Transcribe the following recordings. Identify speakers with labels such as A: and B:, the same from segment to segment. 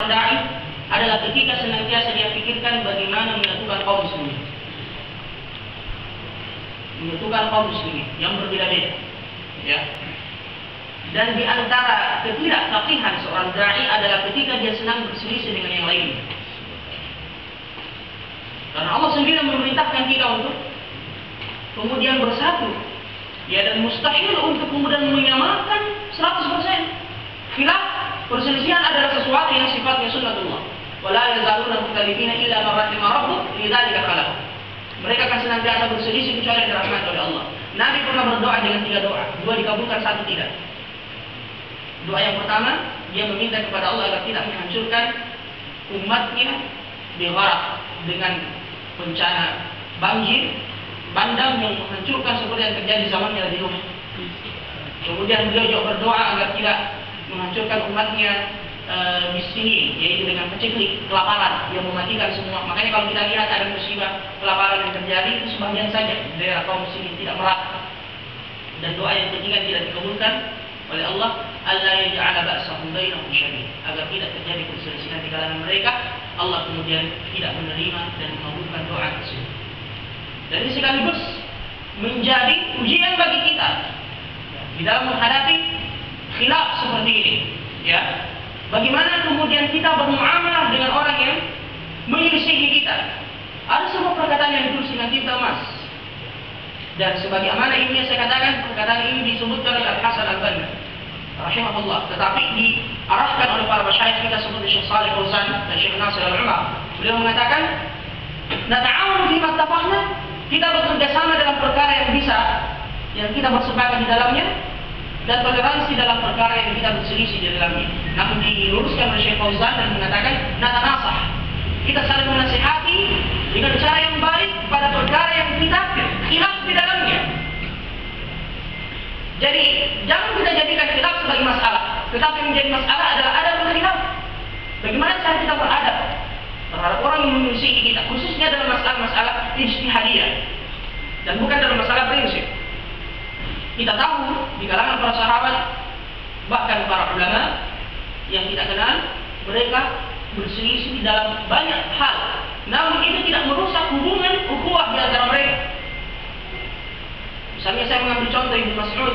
A: Dai adalah ketika senantiasa dia pikirkan bagaimana menyatukan kaum muslimin. Menyatukan kaum muslimin yang berbeda-beda. Ya. Dan di antara ketidakfaqihan seorang dai adalah ketika dia senang berselisih dengan yang lain. Karena Allah sendiri memerintahkan kita untuk kemudian bersatu. Ya, dan mustahil untuk kemudian menyamakan 100%. Khilaf, perselisihan adalah sesuatu yang sifatnya sunnatullah. Wala yazaluna mukhtalifina illa man rahima rabbuk lidzalika khalaq. Mereka akan senantiasa berselisih kecuali dirahmati oleh Allah. Nabi pernah berdoa dengan 3 doa, 2 dikabulkan, 1 tidak. Doa yang pertama, dia meminta kepada Allah agar tidak menghancurkan umatnya di gharq dengan bencana banjir bandang yang menghancurkan seperti yang terjadi zamannya Nabi Nuh. Kemudian beliau juga berdoa agar tidak menghancurkan umatnya di sini, yaitu dengan paceklik, kelaparan yang mematikan semua. Makanya kalau kita lihat ada musibah kelaparan yang terjadi, itu sebagian saja daerah kaum muslimin tidak merata. Dan doa yang ketiga tidak dikabulkan oleh Allah, alla yaj'ala ba'sahum bainahum syadid, agar tidak terjadi perselisihan di kalangan mereka. Allah kemudian tidak menerima dan mengabulkan doa tersebut. Jadi sekaligus menjadi ujian bagi kita di dalam menghadapi khilaf seperti ini. Ya, bagaimana kemudian kita bermuamalah dengan orang yang menyelisihi kita. Ada sebuah perkataan yang ditulis dengan tinta emas. Dan sebagai amanah ilmiah saya katakan, perkataan ini disebutkan oleh Al-Hasan Al-Banna rahimahullah, tetapi diarahkan oleh para masyayikh kita seperti Syekh Shalih Fauzan dan Syekh Nasir Al-Umar. Beliau mengatakan, nata'awun fi ma ittafaqna, kita bekerja sama dalam perkara yang bisa, yang kita bersepakat di dalamnya, dan toleransi dalam perkara yang kita berselisih di dalamnya. Namun diluruskan oleh Syekh Fauzan dan mengatakan, natanasah, kita saling menasihati dengan cara yang baik pada perkara yang kita khilaf di dalamnya. Jadi jangan kita jadikan khilaf sebagai masalah, tetapi menjadi masalah adalah adab khilaf. Bagaimana cara kita beradab terhadap orang yang menyelisihi kita, khususnya dalam masalah-masalah ijtihadiyah dan bukan dalam masalah prinsip. Kita tahu di kalangan para sahabat, bahkan para ulama yang kita kenal, mereka berselisih dalam banyak hal. Namun itu tidak merusak hubungan ukhuwah di antara mereka. Misalnya saya mengambil contoh Ibnu Mas'ud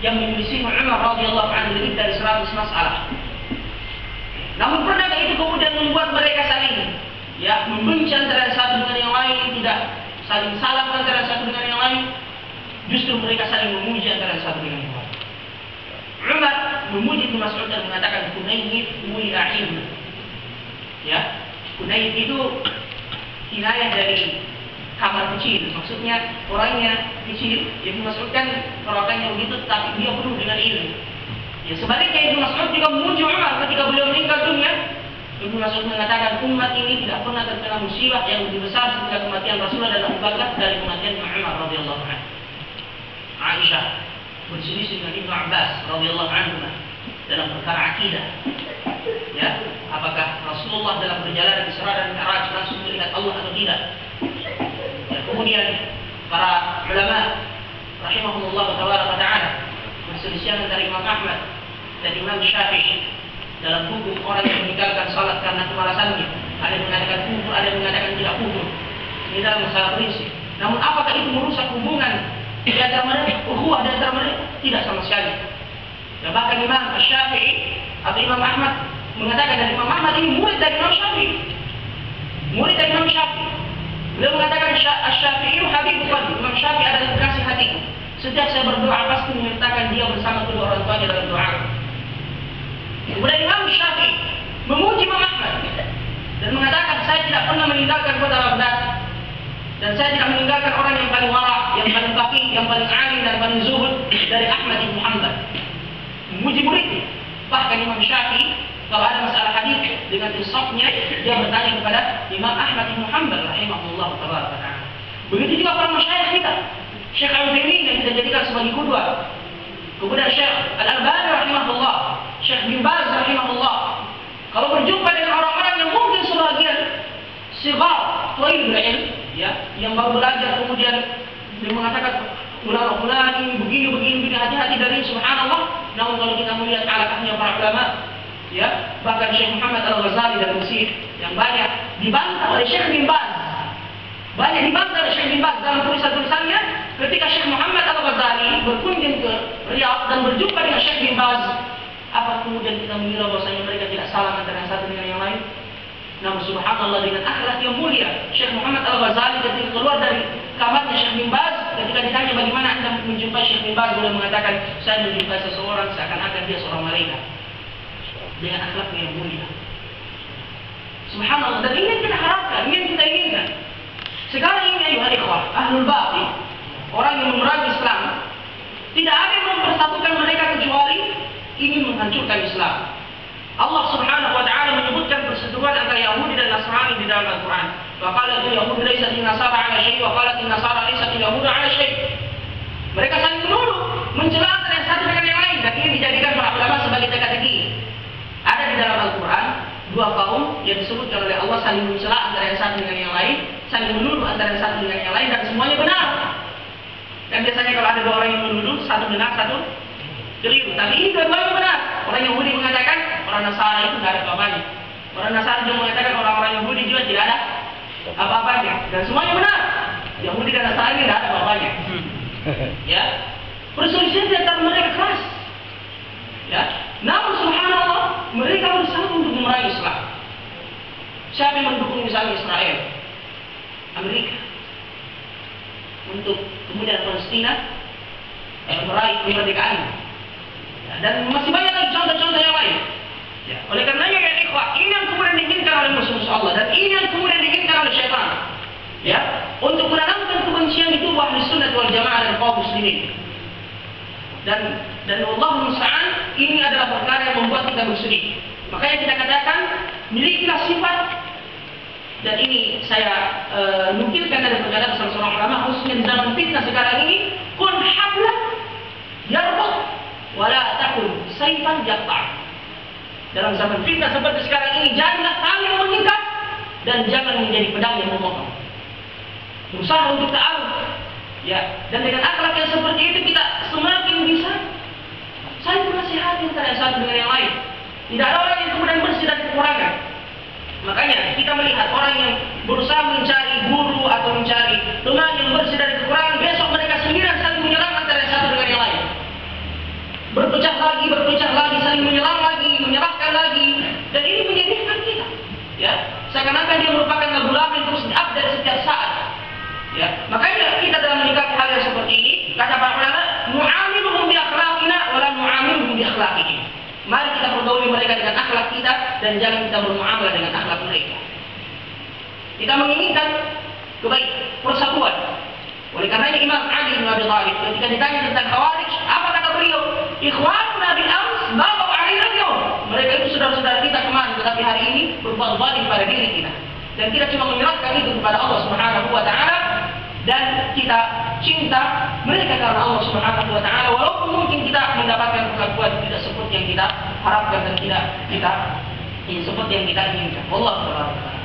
A: yang menyelisih Umar radhiyallahu anhu lebih dari 100 masalah. Namun pernahkah itu kemudian membuat mereka saling membenci antara satu dengan yang lain, tidak saling salam antara satu dengan yang lain? Justru mereka saling memuji antara satu dengan yang lain. Umar memuji Ibnu Mas'ud dan mengatakan, Kunayyib mulia ilmu. Ya, Kunayyib itu kinayah dari kamar kecil, maksudnya orangnya kecil. Ibnu Mas'ud kan orangnya begitu, tapi dia penuh dengan ilmu. Ya, sebaliknya Ibnu Mas'ud juga memuji Umar ketika beliau meninggal dunia. Ibnu Mas'ud mengatakan, umat ini tidak pernah terkena musibah yang lebih besar setelah kematian Rasulullah dan Abu Bakar dari kematian Umar radhiyallahu anhu. Aisyah berselisih dengan Ibnu Abbas radhiyallahu anhu dalam perkara akidah. Ya, apakah Rasulullah dalam perjalanan Isra dan Mi'raj langsung melihat Allah atau tidak? Ya, kemudian para ulama rahimahumullah taala berselisih antara Imam Ahmad dan Imam Syafi'i dalam hukum orang yang meninggalkan salat karena kemalasannya. Ada yang mengatakan kufur, ada yang mengatakan tidak kufur. Ini dalam masalah prinsip. Namun apakah itu merusak hubungan di antara mereka, ukhuwah di antara mereka? Tidak sama sekali. Ya, bahkan Imam Syafi'i atau Imam Ahmad mengatakan, dan Imam Ahmad ini murid dari Imam Syafi'i. Murid dari Imam Syafi'i. Beliau mengatakan, Asy-Syafi'i habibul qalbi. Imam Syafi'i adalah kekasih hatiku. Setiap saya berdoa pasti menyertakan dia bersama kedua orang tuanya dalam doa. Kemudian Imam Syafi'i memuji Imam Ahmad dan mengatakan, saya tidak pernah meninggalkan kota Baghdad, dan saya tidak meninggalkan orang yang paling wara, yang paling faqih, yang paling alim dan paling zuhud dari Ahmad bin Muhammad. Memuji muridnya. Bahkan Imam Syafi'i kalau ada masalah hadis dengan insafnya, dia bertanya kepada Imam Ahmad bin Muhammad rahimahullah taala. Begitu juga para masyayikh kita, Syekh Al-Utsaimin yang kita jadikan sebagai qudwah. Kemudian Syekh Al-Albani rahimahullah, Syekh bin Baz rahimahullah. Kalau berjumpa dengan orang-orang yang mungkin sebagian sigar, thalibul ilm, yang baru belajar, kemudian dia mengatakan, ulama ini begini hati-hati dari subhanallah. Namun kalau kita melihat alakahnya para ulama, ya, bahkan Syekh Muhammad Al-Ghazali dari Mesir yang banyak dibantah oleh Syekh bin Baz. Banyak dibantah oleh Syekh bin Baz dalam tulisan-tulisannya ketika Syekh Muhammad Al-Ghazali berkunjung ke Riyadh dan berjumpa dengan Syekh bin Baz. Apa kemudian kita mengira bahwasanya mereka tidak salah antara yang satu dengan yang lain? Namun subhanallah dengan akhlak yang mulia, Syekh Muhammad Al-Ghazali ketika keluar dari kamarnya Syekh bin Baz, ketika ditanya bagaimana anda menjumpai Syekh bin Baz, beliau mengatakan, saya menjumpai seseorang seakan-akan dia seorang malaikat. Dengan akhlaknya yang mulia. Subhanallah, dan ini yang kita harapkan, ini yang kita inginkan. Sekarang ini ayuhal ikhwah, ahlul batil, orang yang memerangi Islam, tidak ada yang mempersatukan mereka kecuali ingin menghancurkan Islam. Allah Subhanahu wa taala menyebutkan perseteruan antara Yahudi dan Nasrani di dalam Al-Qur'an. Wa qalat al-yahud laysat an-nasara 'ala syai' wa qalat an-nasara laysat al-yahud 'ala syai'. Mereka saling menuduh, mencela antara yang satu dengan yang lain, dan ini dijadikan para ulama sebagai teka-teki. Ada di dalam Al-Quran dua kaum yang disebutkan oleh Allah saling mencela antara yang satu dengan yang lain, saling menuduh antara yang satu dengan yang lain, dan semuanya benar. Dan biasanya kalau ada dua orang yang menuduh, satu benar, satu keliru. Tapi ini dua-duanya benar. Orang Yahudi mengatakan orang Nasara itu tidak ada apa-apanya. Orang Nasara juga mengatakan orang-orang Yahudi juga tidak ada apa-apanya. Dan semuanya benar. Yahudi dan Nasara ini tidak ada apa-apanya. Ya, perselisihan di antara mereka keras. Ya, namun subhanallah mereka bersama untuk memerangi Islam. Siapa yang mendukung misalnya Israel, Amerika, untuk kemudian Palestina meraih kemerdekaan. Ya, dan masih banyak lagi contoh-contoh yang lain. Ya, oleh karenanya ya ikhwah, ini yang kemudian diinginkan oleh musuh-musuh Allah, dan ini yang kemudian diinginkan oleh syaitan. Ya, untuk menanamkan kebencian di tubuh ahli sunnah wal jamaah dan kaum muslimin. Dan Allah musta'an, ini adalah perkara yang membuat kita bersedih. Makanya kita katakan milikilah sifat, dan ini saya nukilkan dari perkataan salah seorang ulama, khususnya di zaman fitnah sekarang ini, kun habla yarbut wala takun sayfan jaqta'. Dalam zaman fitnah seperti sekarang ini, janganlah tali yang mengikat dan jangan menjadi pedang yang memotong. Berusaha untuk ta'aruf. Ya, dan dengan akhlak yang seperti itu kita semakin bisa saling menasihati antara yang satu dengan yang lain. Tidak ada orang yang kemudian bersih dari kekurangan. Makanya kita melihat orang yang berusaha mencari guru atau mencari teman yang bersih dari kekurangan, besok mereka sendiri saling menyerang antara yang satu dengan yang lain. Berpecah lagi, saling menyerang lagi, menyerahkan lagi, dan ini menyedihkan kita. Ya, seakan-akan dia merupakan lagu-lagu yang terus diupdate setiap saat. Ya, makanya kita dalam menyikapi hal yang seperti ini, kata para ulama, nu'amiluhum bi akhlaqina wa la nu'amiluhum bi akhlaqihim. Mari kita pergauli mereka dengan akhlak kita dan jangan kita bermuamalah dengan akhlak mereka. Kita menginginkan kebaikan, persatuan. Oleh karenanya Imam Ali bin Abi Thalib ketika ditanya tentang Khawarij, apa kata beliau? Ikhwanuna bil ams baghaw alaina al-yawm. Mereka itu saudara-saudara kita kemarin, tetapi hari ini berbuat zalim pada diri kita. Dan kita cuma menyerahkan itu kepada Allah Subhanahu wa taala, dan kita cinta mereka karena Allah Subhanahu wa taala, walaupun mungkin kita mendapatkan perlakuan tidak seperti yang kita harapkan dan tidak seperti yang kita inginkan. Wallahu a'lam.